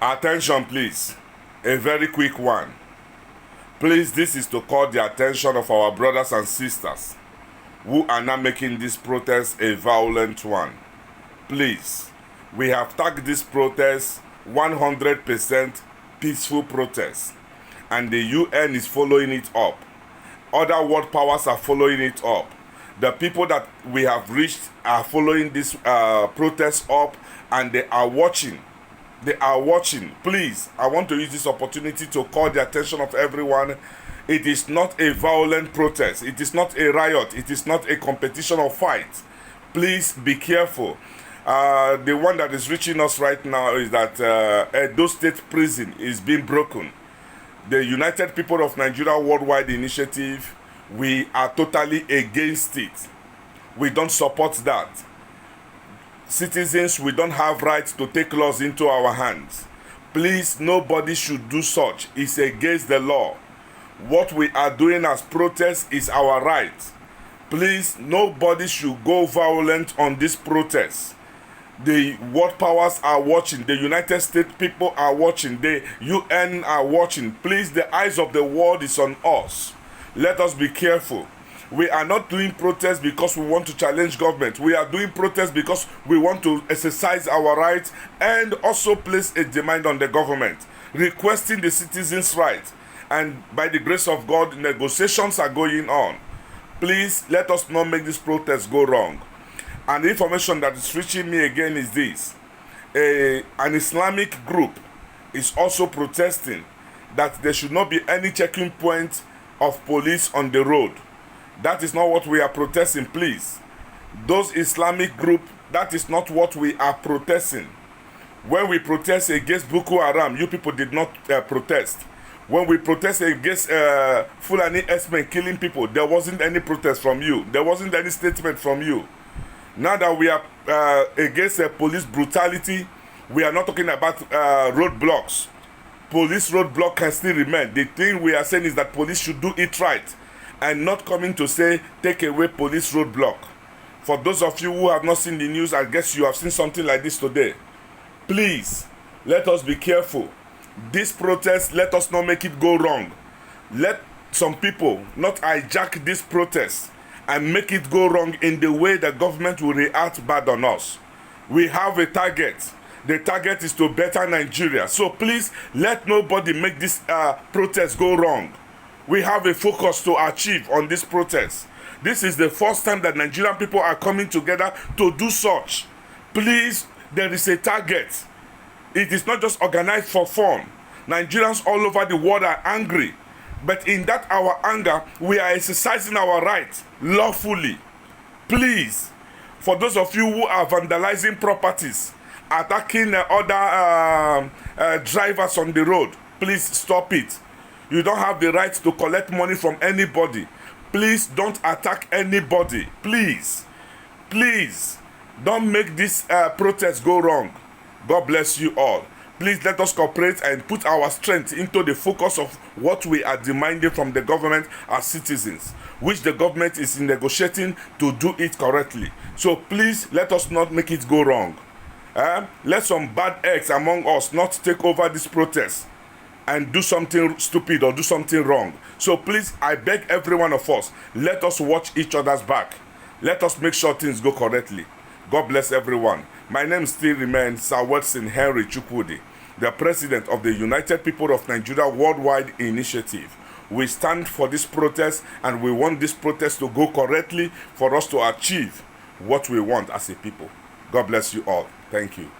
Attention, please. A very quick one. Please, this is to call the attention of our brothers and sisters who are now making this protest a violent one. Please, we have tagged this protest 100% peaceful protest, and the UN is following it up. Other world powers are following it up. The people that we have reached are following this protest up, and they are watching. They are watching. Please, I want to use this opportunity to call the attention of everyone. It is not a violent protest. It is not a riot. It is not a competition or fight. Please be careful. The one that is reaching us right now is that Edo State Prison is being broken. The United People of Nigeria Worldwide Initiative, we are totally against it. We don't support that. Citizens, we don't have rights to take laws into our hands. Please, nobody should do such. It's against the law. What we are doing as protest is our right. Please, nobody should go violent on this protest. The world powers are watching. The United States people are watching. The UN are watching. Please, the eyes of the world is on us. Let us be careful. We are not doing protests because we want to challenge government. We are doing protests because we want to exercise our rights and also place a demand on the government, requesting the citizens' rights. And by the grace of God, negotiations are going on. Please, let us not make this protest go wrong. And the information that is reaching me again is this. An Islamic group is also protesting that there should not be any checking point of police on the road. That is not what we are protesting, please. Those Islamic groups, that is not what we are protesting. When we protest against Boko Haram, you people did not protest. When we protest against Fulani S-men killing people, there wasn't any protest from you. There wasn't any statement from you. Now that we are against police brutality, we are not talking about roadblocks. Police roadblock can still remain. The thing we are saying is that police should do it right and not coming to say, take away police roadblock. For those of you who have not seen the news, I guess you have seen something like this today. Please, let us be careful. This protest, let us not make it go wrong. Let some people not hijack this protest and make it go wrong in the way the government will react bad on us. We have a target. The target is to better Nigeria. So please, let nobody make this protest go wrong. We have a focus to achieve on this protest. This is the first time that Nigerian people are coming together to do such. Please, there is a target. It is not just organized for fun. Nigerians all over the world are angry. But in that our anger, we are exercising our right lawfully. Please, for those of you who are vandalizing properties, attacking other drivers on the road, please stop it. You don't have the right to collect money from anybody. Please don't attack anybody. Please, please, don't make this protest go wrong. God bless you all. Please let us cooperate and put our strength into the focus of what we are demanding from the government as citizens, which the government is negotiating to do it correctly. So please let us not make it go wrong. Let some bad eggs among us not take over this protest and do something stupid or do something wrong. So please, I beg every one of us, let us watch each other's back. Let us make sure things go correctly. God bless everyone. My name still remains Sir Watson Henry Chukwudi, the president of the United People of Nigeria Worldwide Initiative. We stand for this protest, and we want this protest to go correctly for us to achieve what we want as a people. God bless you all. Thank you.